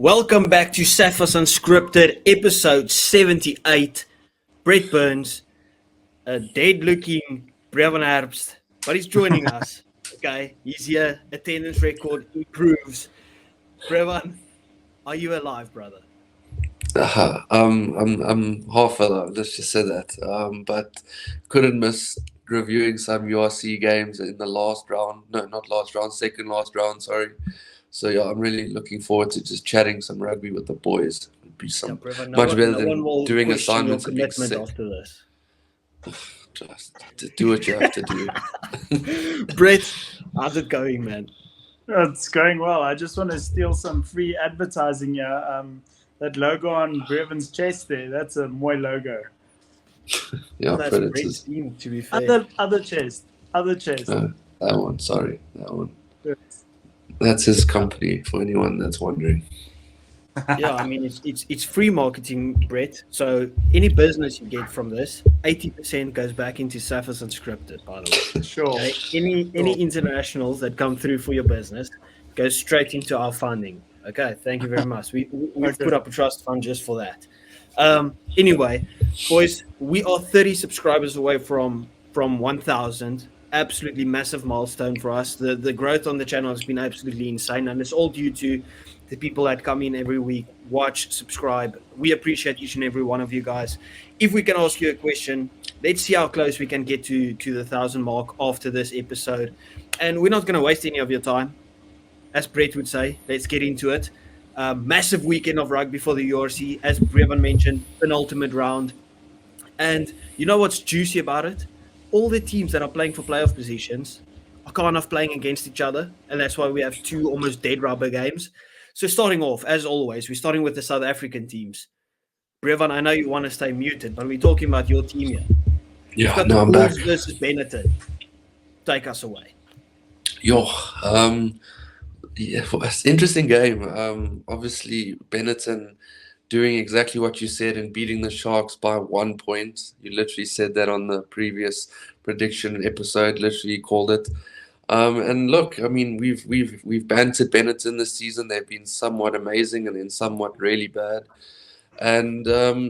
Welcome back to Sapphire's Unscripted, episode 78. Brett Burns, a dead-looking Brevin Herbst, but he's joining us. Okay, he's here. Attendance record improves. Brevin, are you alive, brother? I'm half alive. Let's just say that. But couldn't miss reviewing some URC games in the last round. No, not last round, second last round. Sorry. So yeah, I'm really looking forward to just chatting some rugby with the boys. It'd be some Brevin, much better no than one will doing question assignments your and being commitment sick. after this. Just to do what you have to do. Brett, how's it going, man? It's going well. I just want to steal some free advertising here. That logo on Brevin's chest there, that's a Moy logo. Yeah, That's Predators. Brett's team, to be fair. Other chest. That one, sorry. That one. Yes. That's his company, for anyone that's wondering. Yeah, I mean, it's free marketing, Brett. So any business you get from this, 80% goes back into Sapphire's Unscripted, by the way. Sure. Okay? Any internationals that come through for your business go straight into our funding. Okay, thank you very much. We've put up a trust fund just for that. Anyway, boys, we are 30 subscribers away from 1,000. Absolutely massive milestone for us. The growth on the channel has been absolutely insane, and it's all due to the people that come in every week, watch, subscribe. We appreciate each and every one of you guys. If we can ask you a question, let's see how close we can get to the 1,000 mark after this episode. And we're not going to waste any of your time. As Brett would say, let's get into it. Massive weekend of rugby for the URC, as Brevin mentioned, penultimate round. And you know what's juicy about it? All the teams that are playing for playoff positions are kind of playing against each other, and that's why we have two almost dead rubber games. So starting off, as always, we're starting with the South African teams. Brevin, I know you want to stay muted, but we're talking about your team here. Yeah, no, I'm back. Bulls versus Benetton. Take us away. Yeah, it's an interesting game. Obviously, Benetton doing exactly what you said and beating the Sharks by 1 point. You literally said that on the previous prediction episode. Literally called it. And look, I mean, we've bantered Benetton this season. They've been somewhat amazing and then somewhat really bad. And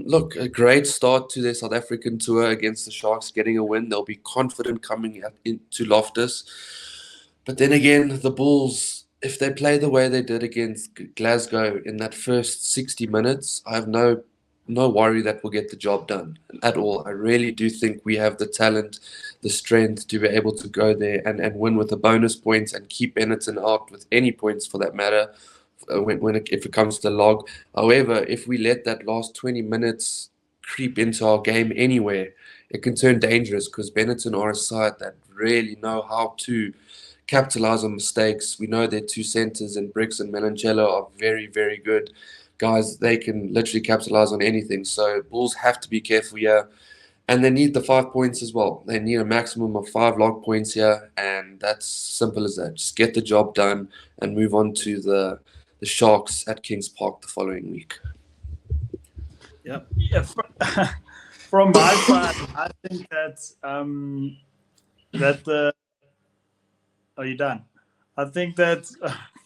look, a great start to their South African tour against the Sharks, getting a win. They'll be confident coming into Loftus. But then again, the Bulls, if they play the way they did against Glasgow in that first 60 minutes, I have no worry that we'll get the job done at all. I really do think we have the talent, the strength to be able to go there and win with the bonus points and keep Benetton out with any points for that matter if it comes to log. However, if we let that last 20 minutes creep into our game anywhere, it can turn dangerous because Benetton are a side that really know how to capitalize on mistakes. We know their two centers in Bricks and Melancello are very, very good guys. They can literally capitalize on anything. So Bulls have to be careful here. And they need the 5 points as well. They need a maximum of 5 log points here. And that's simple as that. Just get the job done and move on to the Sharks at Kings Park the following week. Yeah. From my side, I think that are you done? I think that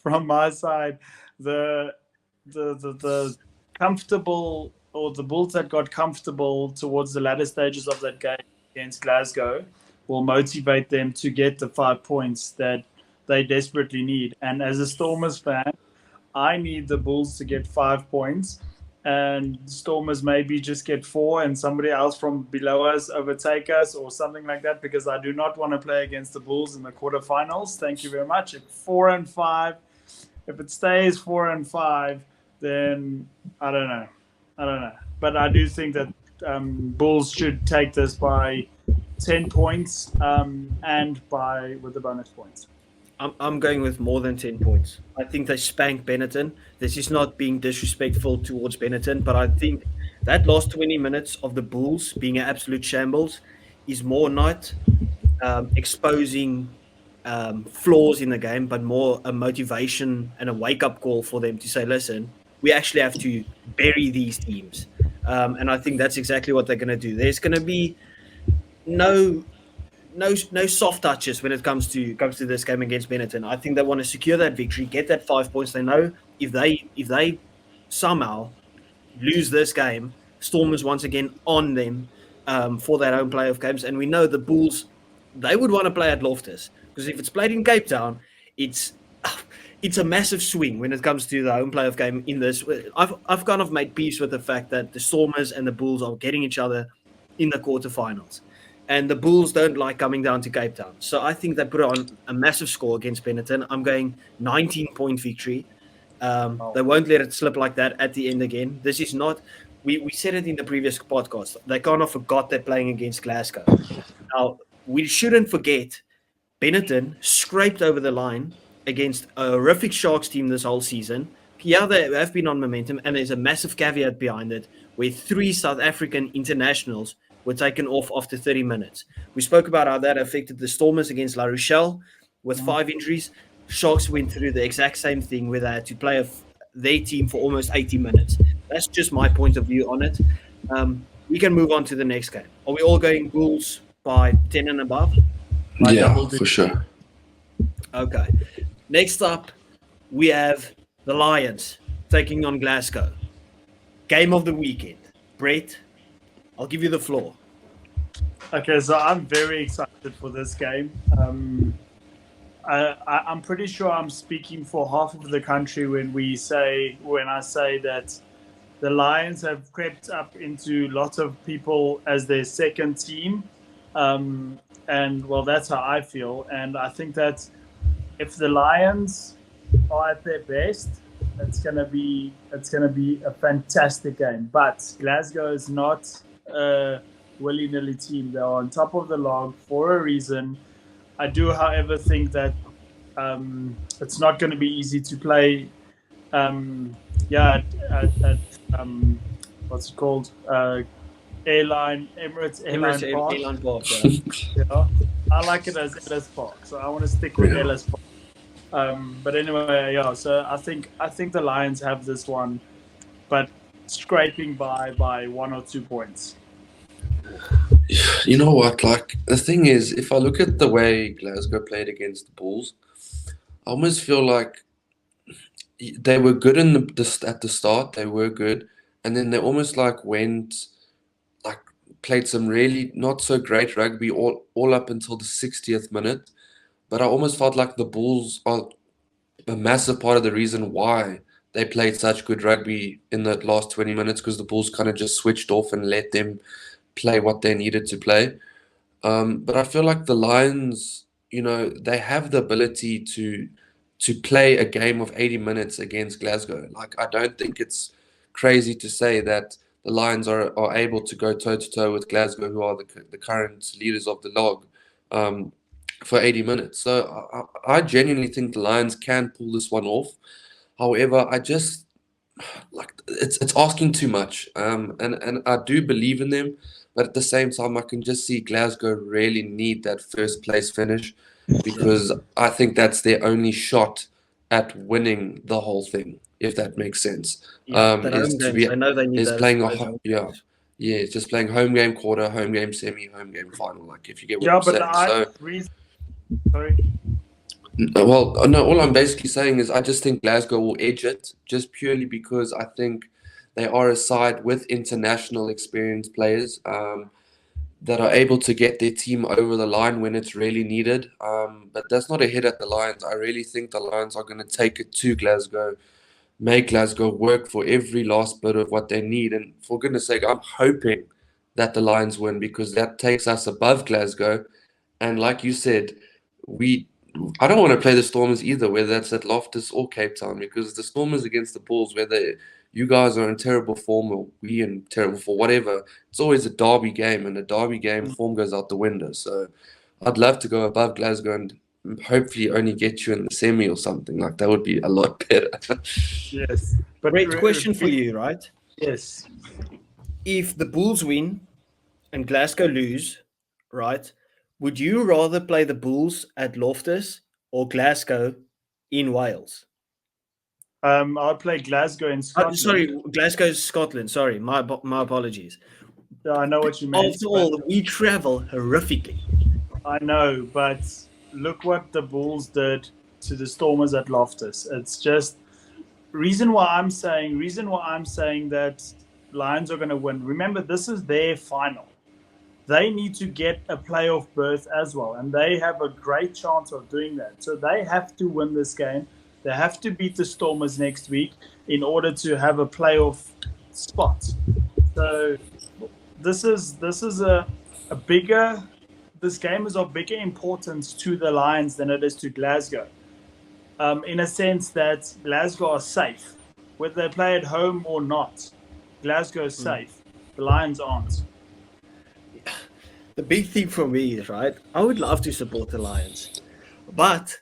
from my side, the comfortable, or the Bulls that got comfortable towards the latter stages of that game against Glasgow will motivate them to get the 5 points that they desperately need. And as a Stormers fan, I need the Bulls to get 5 points, and Stormers maybe just get 4 and somebody else from below us overtake us or something like that, because I do not want to play against the Bulls in the quarterfinals. Thank you very much. If 4-5, if it stays 4-5, then I don't know. But I do think that Bulls should take this by 10 points and with the bonus points. I'm going with more than 10 points. I think they spank Benetton. This is not being disrespectful towards Benetton, but I think that last 20 minutes of the Bulls being an absolute shambles is more not exposing flaws in the game, but more a motivation and a wake-up call for them to say, listen, we actually have to bury these teams. And I think that's exactly what they're going to do. There's going to be no soft touches when it comes to this game against Benetton. I think they want to secure that victory, get that 5 points. They know if they somehow lose this game, Stormers once again on them for their own playoff games. And we know the Bulls, they would want to play at Loftus, because if it's played in Cape Town, it's a massive swing when it comes to the home playoff game in this. I've kind of made peace with the fact that the Stormers and the Bulls are getting each other in the quarterfinals. And the Bulls don't like coming down to Cape Town. So I think they put on a massive score against Benetton. I'm going 19-point victory. They won't let it slip like that at the end again. This is not... We said it in the previous podcast. They kind of forgot they're playing against Glasgow. Now, we shouldn't forget Benetton scraped over the line against a horrific Sharks team this whole season. Yeah, they have been on momentum, and there's a massive caveat behind it, where 3 South African internationals were taken off after 30 minutes. We spoke about how that affected the Stormers against La Rochelle with 5 injuries. Sharks went through the exact same thing where they had to play their team for almost 80 minutes. That's just my point of view on it. We can move on to the next game. Are we all going Bulls by 10 and above? Yeah, for sure. Okay. Next up, we have the Lions taking on Glasgow. Game of the weekend. Brett, I'll give you the floor. Okay, so I'm very excited for this game. I'm pretty sure I'm speaking for half of the country when I say that the Lions have crept up into lots of people as their second team. And well, that's how I feel. And I think that if the Lions are at their best, it's gonna be a fantastic game. But Glasgow is not a willy-nilly team. They're on top of the log for a reason. I do, however, think that it's not going to be easy to play. What's it called? Emirates Airline Park. Yeah. I like it as Ellis Park, so I want to stick with Ellis Park. But anyway, yeah. So I think the Lions have this one, but scraping by 1 or 2 points. You know what? Like, the thing is, if I look at the way Glasgow played against the Bulls, I almost feel like they were good at the start. They were good, and then they almost played some really not so great rugby all up until the 60th minute. But I almost felt like the Bulls are a massive part of the reason why they played such good rugby in the last 20 minutes, because the Bulls kind of just switched off and let them play what they needed to play. But I feel like the Lions, they have the ability to play a game of 80 minutes against Glasgow. Like, I don't think it's crazy to say that the Lions are able to go toe-to-toe with Glasgow, who are the current leaders of the log, for 80 minutes. So I genuinely think the Lions can pull this one off. However, I just, it's asking too much. And I do believe in them. But at the same time, I can just see Glasgow really need that first place finish, because I think that's their only shot at winning the whole thing, if that makes sense. I know they need It's just playing home game quarter, home game semi, home game final. Like, if you get what I'm saying. Sorry. Well, no, all I'm basically saying is I just think Glasgow will edge it, just purely because I think they are a side with international experienced players that are able to get their team over the line when it's really needed. But that's not a hit at the Lions. I really think the Lions are going to take it to Glasgow, make Glasgow work for every last bit of what they need. And for goodness sake, I'm hoping that the Lions win, because that takes us above Glasgow. And like you said, I don't want to play the Stormers either, whether that's at Loftus or Cape Town, because the Stormers against the Bulls, whether you guys are in terrible form or we in terrible form, whatever, it's always a derby game, and a derby game form goes out the window. So I'd love to go above Glasgow and hopefully only get you in the semi or something. Like, that would be a lot better. Yes. But great question for you, right? Yes. If the Bulls win and Glasgow lose, right, would you rather play the Bulls at Loftus or Glasgow in Wales? I'll play Glasgow in Scotland. Glasgow's Scotland. Sorry, my apologies. I know what you mean. After all, we travel horrifically. I know, but look what the Bulls did to the Stormers at Loftus. It's just reason why I'm saying that Lions are going to win. Remember, this is their final. They need to get a playoff berth as well, and they have a great chance of doing that. So they have to win this game. They have to beat the Stormers next week in order to have a playoff spot. So this game is of bigger importance to the Lions than it is to Glasgow. In a sense that Glasgow are safe. Whether they play at home or not, Glasgow is safe. The Lions aren't. The big thing for me is, right, I would love to support the Lions, but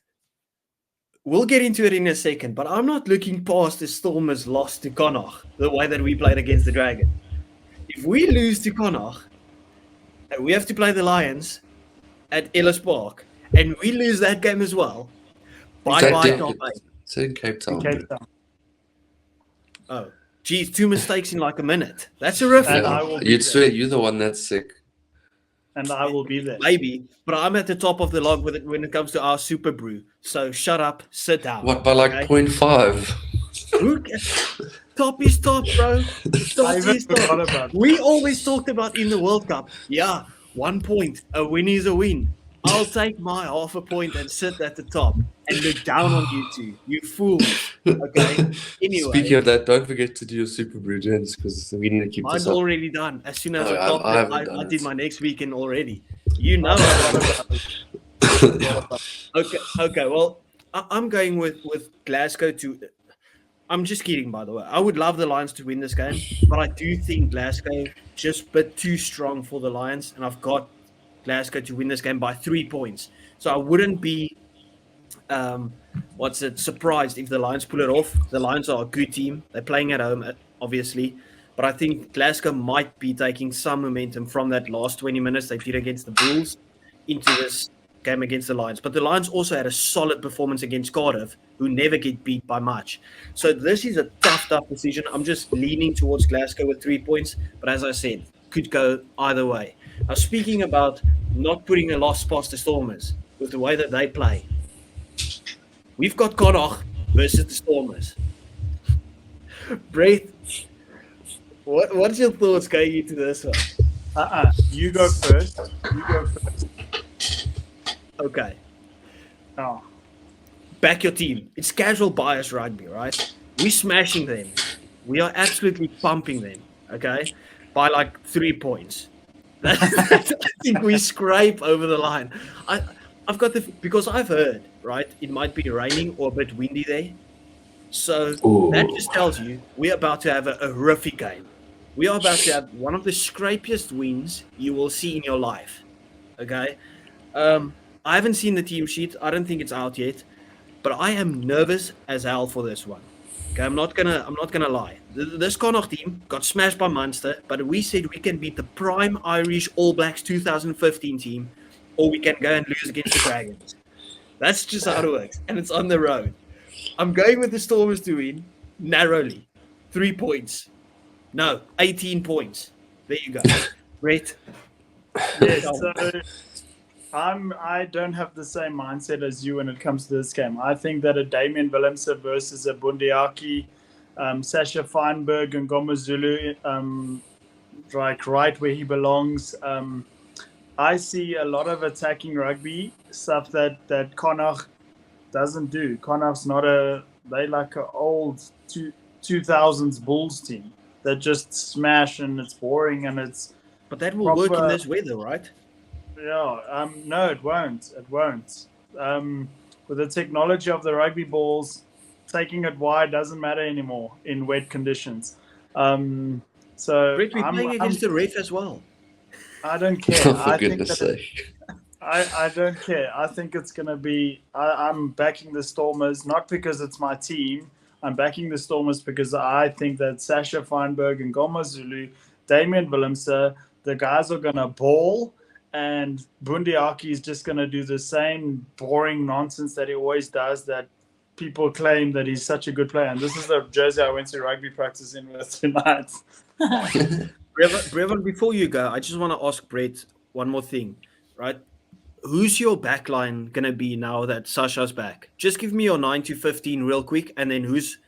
we'll get into it in a second, but I'm not looking past the Stormers' loss to Connacht the way that we played against the Dragon. If we lose to Connacht, and we have to play the Lions at Ellis Park, and we lose that game as well, bye-bye top 8. It's in Cape Town. Oh, geez, 2 mistakes in like a minute. That's horrific. Yeah. You'd swear you're the one that's sick. And I will be there. Maybe, but I'm at the top of the log with it when it comes to our Super Brew. So shut up, sit down. What, by like 0.5? Top is top, bro. Top is top. We always talked about in the World Cup. Yeah, 1 point. A win is a win. I'll take my half a point and sit at the top and look down on you two. You fools. Okay? Anyway. Speaking of that, don't forget to do your Super Brew, gents, because we need to keep Mine's this up. already done. As soon as I did my next weekend already. You know. Okay. Well, I'm going with Glasgow to. I'm just kidding, by the way. I would love the Lions to win this game, but I do think Glasgow just a bit too strong for the Lions, and I've got Glasgow to win this game by 3 points. So I wouldn't be surprised if the Lions pull it off. The Lions are a good team. They're playing at home, obviously. But I think Glasgow might be taking some momentum from that last 20 minutes they did against the Bulls into this game against the Lions. But the Lions also had a solid performance against Cardiff, who never get beat by much. So this is a tough decision. I'm just leaning towards Glasgow with 3 points. But as I said, could go either way. Now, speaking about not putting a loss past the Stormers with the way that they play, we've got Connacht versus the Stormers. Brett, what's your thoughts going into this one? You go first. Okay. Oh. Back your team. It's casual bias rugby, right? We're smashing them. We are absolutely pumping them, okay? By like 3 points. I think we scrape over the line. I've got because I've heard, right, it might be raining or a bit windy there. So that just tells you we're about to have a horrific game. We are about to have one of the scrapiest wins you will see in your life. Okay? I haven't seen the team sheet. I don't think it's out yet. But I am nervous as hell for this one. Okay, I'm not gonna lie. This Connacht team got smashed by Munster, but we said we can beat the prime Irish All Blacks 2015 team, or we can go and lose against the Dragons. That's just how it works, and it's on the road. I'm going with the Stormers to win narrowly, 3 points. No, 18 points. There you go. Great. Yes, so I don't have the same mindset as you when it comes to this game. I think that a Damian Willemse versus a Bundiaki, Sasha Feinberg and Gomezulu, like right where he belongs. I see a lot of attacking rugby stuff that Connacht doesn't do. Connacht's they like an old 2000s Bulls team that just smash and it's boring and it's. But that will work in this weather, right? Yeah, no, it won't. It won't. With the technology of the rugby balls, taking it wide doesn't matter anymore in wet conditions. So Rick, we're playing against the ref as well. I don't care. For goodness sake. I don't care. I think it's going to be... I'm backing the Stormers, not because it's my team. I'm backing the Stormers because I think that Sasha Feinberg and Goma Zulu, Damian Willemse, the guys are going to ball, and Bundiaki is just going to do the same boring nonsense that he always does, that people claim that he's such a good player. And this is the jersey I went to rugby practice in with tonight. Brevon, before you go, I just want to ask Brett one more thing, right? Who's your backline going to be now that Sasha's back? Just give me your 9 to 15 real quick, and then who's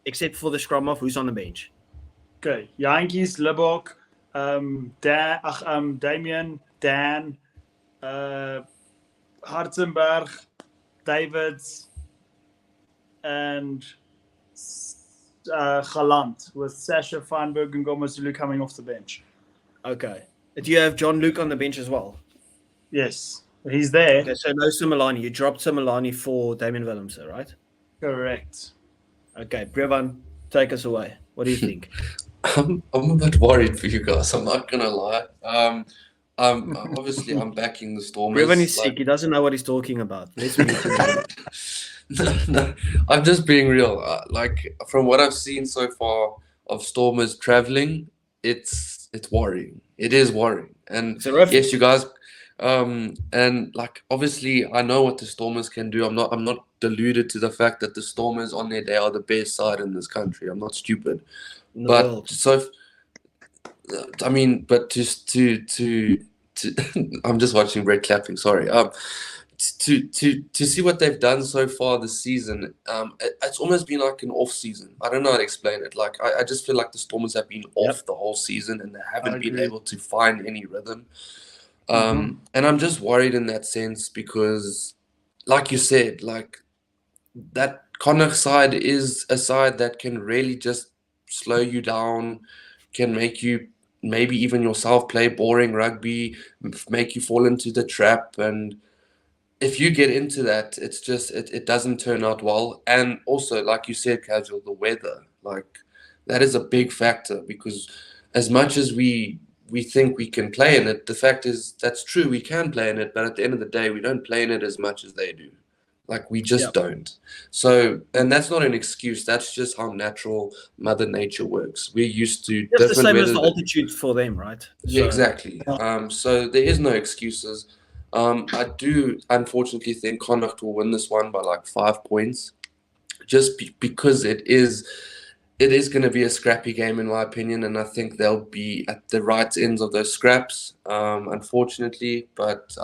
except for the scrum off, who's on the bench? Okay, Yankees, Libok, Damien, Dan, Hartenberg, Davids, and Galant, with Sasha Feinberg and Gomezulu coming off the bench. Okay. Do you have John Luke on the bench as well? Yes, he's there. Okay, so no Similani. You dropped Similani for Damien Willemse, right? Correct. Okay, Brevan, take us away. What do you think? I'm a bit worried for you guys. I'm not gonna lie. Obviously I'm backing the Stormers. Brevan is sick. He doesn't know what he's talking about. Let's move to No, I'm just being real. Like from what I've seen so far of Stormers traveling, it's worrying. It is worrying. And yes, you guys. And like obviously, I know what the Stormers can do. I'm not deluded to the fact that the Stormers on their day are the best side in this country. I'm not stupid. But so, I mean, but just to I'm just watching Brett clapping. Sorry. To see what they've done so far this season, it's almost been like an off season. I don't know how to explain it. Like I just feel like the Stormers have been off the whole season and they haven't been able to find any rhythm. And I'm just worried in that sense because, like you said, like that Connacht side is a side that can really just slow you down, can make you maybe even yourself play boring rugby, make you fall into the trap. And if you get into that, it's just it doesn't turn out well. And also, like you said, Casual, the weather, like that is a big factor because as much as we think we can play in it, the fact is that's true, we can play in it, but at the end of the day, we don't play in it as much as they do. Like we just don't. So, and that's not an excuse. That's just how natural Mother Nature works. We're used to different the same weather. as the altitude for them, right? Yeah, exactly. So there is no excuses. I do unfortunately think Connacht will win this one by like 5 points, just because it is going to be a scrappy game in my opinion, and I think they'll be at the right ends of those scraps, unfortunately. But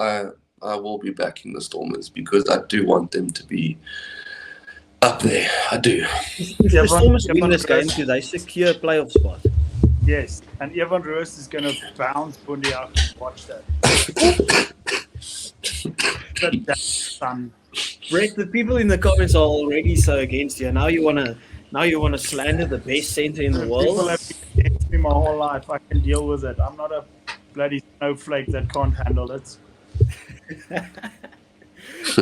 I will be backing the Stormers because I do want them to be up there. I do. If the Stormers win this game, do they secure a playoff spot? Yes, and Evan Roos is going to bounce Bundy out. Watch that. Brett, the people in the comments are already so against you. Now you wanna slander the best centre in the world. People have been against me my whole life. I can deal with it. I'm not a bloody snowflake that can't handle it.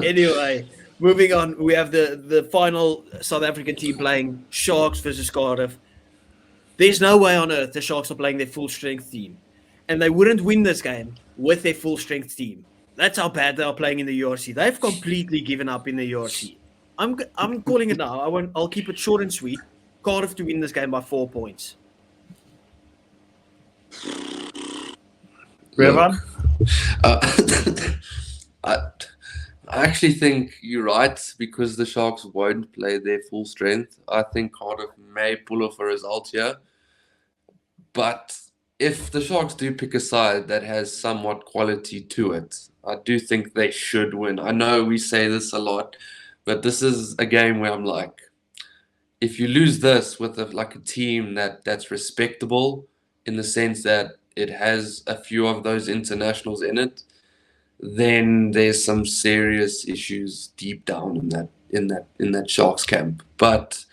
Anyway, moving on. We have the final South African team playing Sharks versus Cardiff. There's no way on earth the Sharks are playing their full strength team, and they wouldn't win this game with their full strength team. That's how bad they are playing in the URC. They've completely given up in the URC. I'm calling it now. I'll keep it short and sweet. Cardiff to win this game by 4 points. Revan? I actually think you're right because the Sharks won't play their full strength. I think Cardiff may pull off a result here. But if the Sharks do pick a side that has somewhat quality to it, I do think they should win. I know we say this a lot, but this is a game where I'm like, if you lose this with a team that's respectable in the sense that it has a few of those internationals in it, then there's some serious issues deep down in that Sharks camp. But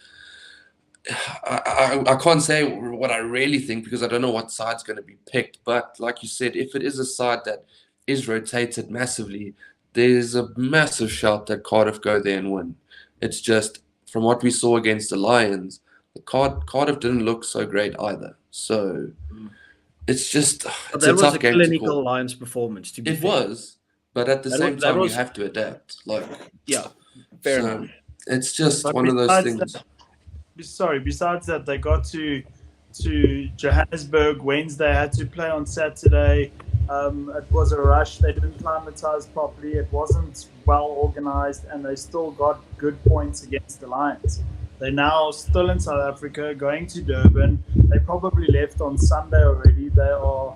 I can't say what I really think because I don't know what side's going to be picked. But like you said, if it is a side that is rotated massively, there's a massive shout that Cardiff go there and win. It's just from what we saw against the Lions, Cardiff didn't look so great either. So it's just it's that a tough was a game clinical to call. Lions performance. To be It fair. was, but at the same time, you have to adapt. Yeah, fair enough. It's just But one of those things. Besides that, they got to Johannesburg Wednesday, had to play on Saturday. It was a rush. They didn't climatize properly. It wasn't well organized, and they still got good points against the Lions. They're now still in South Africa, going to Durban. They probably left on Sunday already. They are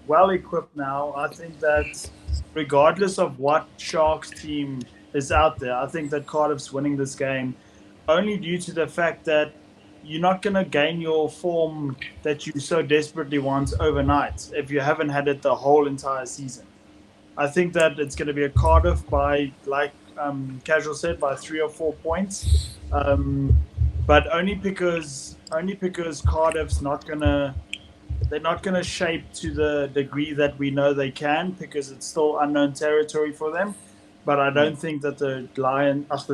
well equipped now. I think that regardless of what Sharks team is out there, I think that Cardiff's winning this game. only due to the fact that you're not going to gain your form that you so desperately want overnight if you haven't had it the whole entire season. I think that it's going to be a Cardiff by, like Casual said, by 3 or 4 points. But only because Cardiff's they're not gonna shape to the degree that we know they can, because it's still unknown territory for them. But I don't think that the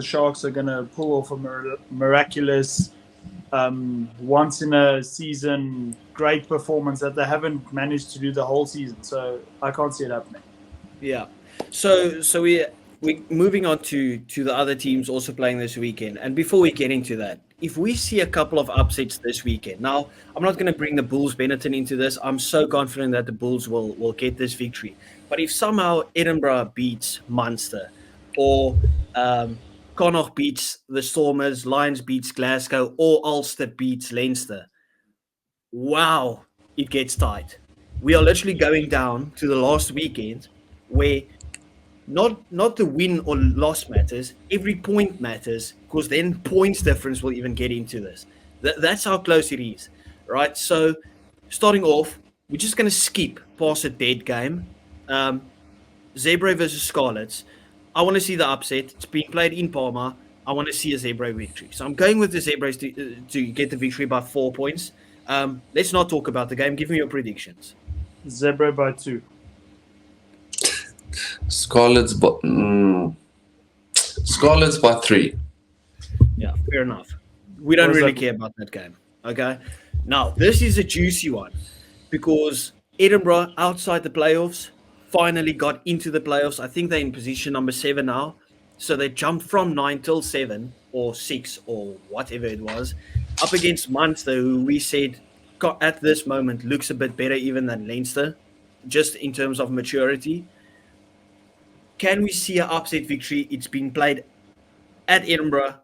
Sharks are gonna pull off a miraculous, once in a season great performance that they haven't managed to do the whole season. So I can't see it happening. Yeah. So we're moving on to the other teams also playing this weekend. And before we get into that, if we see a couple of upsets this weekend, now I'm not going to bring the Bulls Benetton into this. I'm so confident that the Bulls will get this victory. But if somehow Edinburgh beats Munster, or Connacht beats the Stormers, Lions beats Glasgow, or Ulster beats Leinster, wow, it gets tight. We are literally going down to the last weekend where not the win or loss matters. Every point matters, because then points difference will even get into this. That's how close it is, right? So starting off, we're just going to skip past a dead game. Zebra versus Scarlets. I want to see the upset. It's being played in Parma. I want to see a Zebra victory. So I'm going with the Zebras to get the victory by 4 points. Let's not talk about the game. Give me your predictions. Zebra by 2. Scarlets by 3. Yeah, fair enough. We don't really care about that game. Okay. Now, this is a juicy one, because Edinburgh, outside the playoffs, finally got into the playoffs. I think they're in position number 7 now. So they jumped from 9 till 7 or 6 or whatever it was, up against Munster, who we said at this moment looks a bit better even than Leinster, just in terms of maturity. Can we see an upset victory? It's been played at Edinburgh.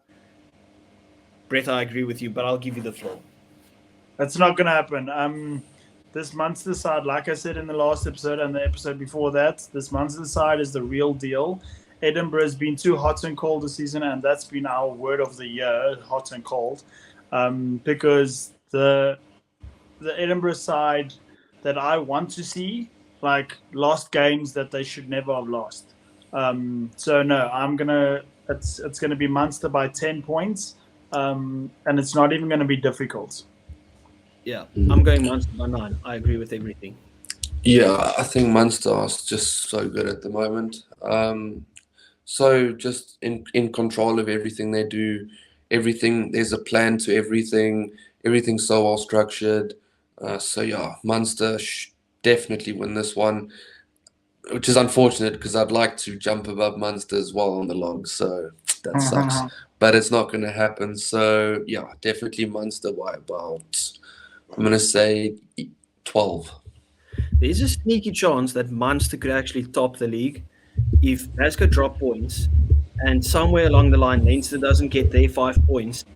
Brett, I agree with you, but I'll give you the floor. That's not going to happen. This Munster side, like I said in the last episode and the episode before that, this Munster side is the real deal. Edinburgh has been too hot and cold this season, and that's been our word of the year, hot and cold, because the Edinburgh side that I want to see, like, lost games that they should never have lost. So no, it's gonna be Munster by 10 points, and it's not even gonna be difficult. Yeah, I'm going Munster by 9. I agree with everything. Yeah, I think Munster is just so good at the moment. So just in control of everything they do, everything, there's a plan to everything. Everything's so well structured. So yeah, Munster definitely win this one, which is unfortunate because I'd like to jump above Munster as well on the log. So that sucks, but it's not going to happen. So yeah, definitely Munster by about, I'm going to say 12. There's a sneaky chance that Munster could actually top the league if Glasgow drop points, and somewhere along the line Leinster doesn't get their 5 points.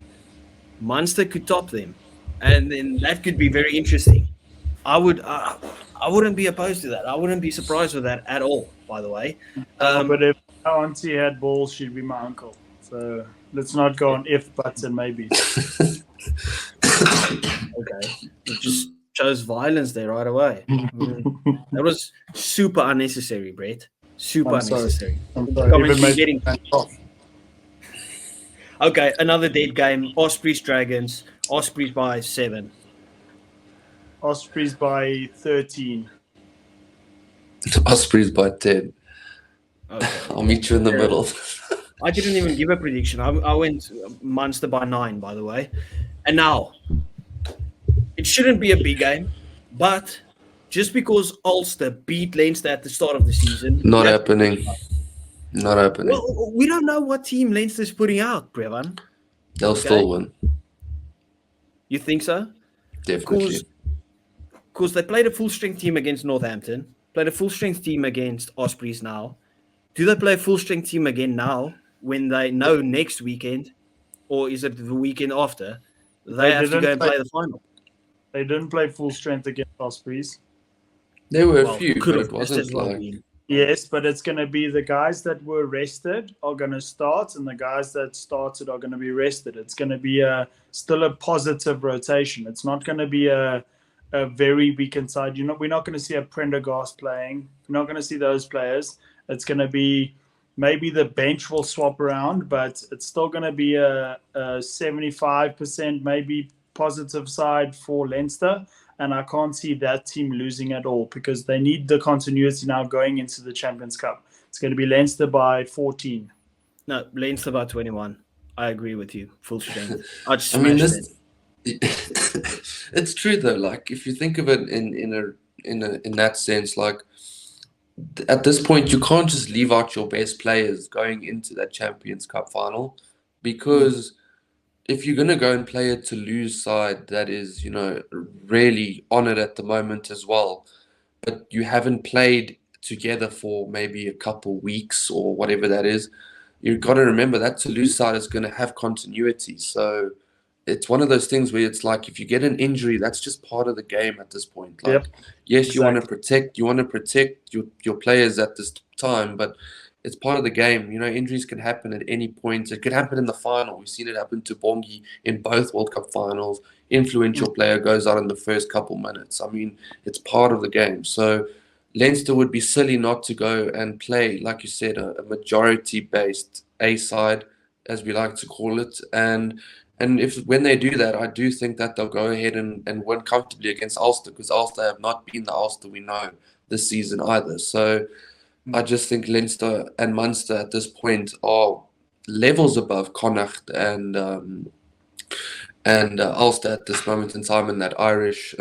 Munster could top them, and then that could be very interesting. I wouldn't be opposed to that. I wouldn't be surprised with that at all, by the way. But if our auntie had balls, she'd be my uncle. So let's not go on if, buts, and maybes. Okay. You just chose violence there right away. That was super unnecessary, Brett. Super unnecessary. Okay, another dead game. Ospreys Dragons. Ospreys by 7. Ospreys by 13. Ospreys by 10. Okay. I'll meet you in the middle. I didn't even give a prediction. I went Munster by 9, by the way. And now, it shouldn't be a big game, but just because Ulster beat Leinster at the start of the season... Not happening. Not happening. Well, we don't know what team Leinster's putting out, Brevan. They'll still win. You think so? Definitely. Because they played a full-strength team against Northampton, played a full-strength team against Ospreys now. Do they play a full-strength team again now when they know next weekend, or is it the weekend after, they have to go and play the final? They didn't play full strength against Ospreys. There were a few, but it wasn't like... Yes, but it's going to be the guys that were rested are going to start, and the guys that started are going to be rested. It's going to be still a positive rotation. It's not going to be a very weakened side. We're not going to see a Prendergast playing. We're not going to see those players. It's going to be maybe the bench will swap around, but it's still going to be a 75% maybe positive side for Leinster. And I can't see that team losing at all because they need the continuity now going into the Champions Cup. It's going to be Leinster by 14. No, Leinster by 21. I agree with you. Full strength. I just I mean, smashed it. it's true though. Like if you think of it in that sense, like at this point, you can't just leave out your best players going into that Champions Cup final because if you're going to go and play a Toulouse side that is, really on it at the moment as well, but you haven't played together for maybe a couple weeks or whatever that is, you've got to remember that Toulouse side is going to have continuity. So it's one of those things where it's like if you get an injury, that's just part of the game at this point. Like, Yep, yes, exactly. you want to protect your players at this time, but it's part of the game. Injuries can happen at any point. It could happen in the final. We've seen it happen to Bongi in both World Cup finals. Influential player goes out in the first couple minutes. I mean, it's part of the game. So Leinster would be silly not to go and play, like you said, a majority-based A side, as we like to call it. And when they do that, I do think that they'll go ahead and win comfortably against Ulster because Ulster have not been the Ulster we know this season either. So I just think Leinster and Munster at this point are levels above Connacht and Ulster at this moment in time in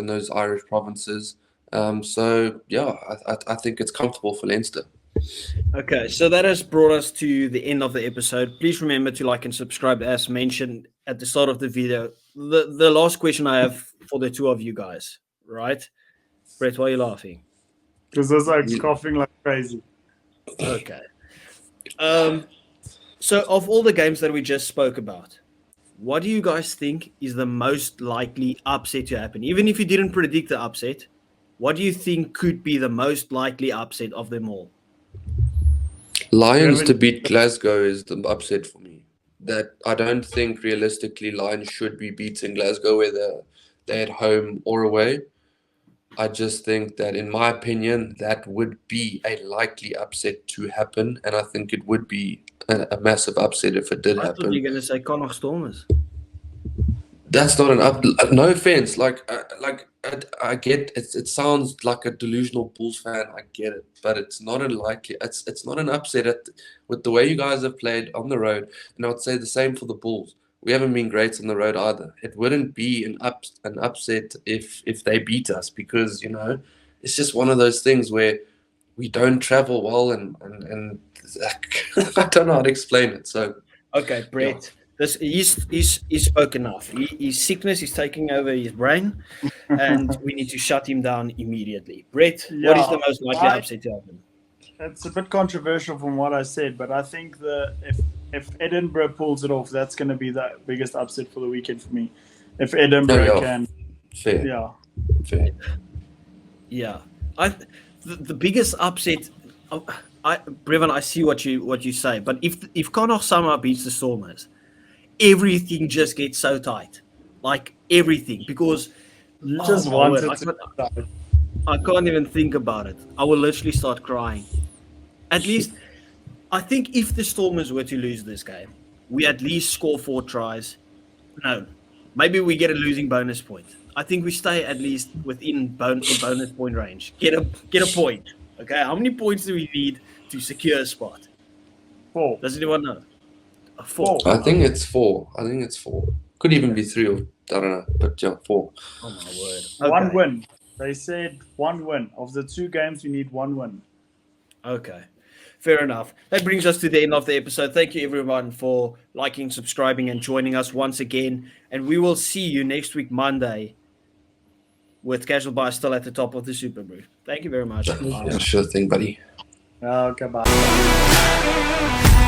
those Irish provinces. So yeah, I think it's comfortable for Leinster. Okay, so that has brought us to the end of the episode. Please remember to like and subscribe as mentioned at the start of the video. The last question I have for the two of you guys, right? Brett, why are you laughing? Because I was like coughing like crazy. Okay. So of all the games that we just spoke about, what do you guys think is the most likely upset to happen? Even if you didn't predict the upset, what do you think could be the most likely upset of them all? Lions to beat Glasgow is the upset for me. That I don't think realistically Lions should be beating Glasgow whether they're at home or away. I just think that, in my opinion, that would be a likely upset to happen, and I think it would be a massive upset if it did I happen. thought you were going to say Connacht Stormers. That's not an up. No offense, I get it. It sounds like a delusional Bulls fan. I get it, but it's not unlikely. It's not an upset with the way you guys have played on the road, and I would say the same for the Bulls. We haven't been great on the road either. It wouldn't be an upset if they beat us because it's just one of those things where we don't travel well and I don't know how to explain it. So okay, Brett. Yeah. He's spoken enough. His sickness is taking over his brain, and we need to shut him down immediately. Brett, what is the most likely upset to happen? It's a bit controversial from what I said, but I think if Edinburgh pulls it off, that's going to be the biggest upset for the weekend for me. If Edinburgh can, fair. Yeah. The biggest upset. Brevin, I see what you say, but if Connacht somehow beats the Stormers, everything just gets so tight, like everything, because you just want it I can't even think about it. I will literally start crying. At least, I think if the Stormers were to lose this game, we at least score 4 tries. No, maybe we get a losing bonus point. I think we stay at least within bonus point range. Get a point. Okay, how many points do we need to secure a spot? 4. Does anyone know? 4. I think it's 4. Could even be 3 or I don't know, but yeah, 4. Oh my word! Okay. 1 win. They said 1 win. Of the 2 games, we need 1 win. Okay. Fair enough. That brings us to the end of the episode. Thank you, everyone, for liking, subscribing, and joining us once again. And we will see you next week, Monday, with Casual Buy still at the top of the Super Brew. Thank you very much. Yeah, sure thing, buddy. Okay, bye.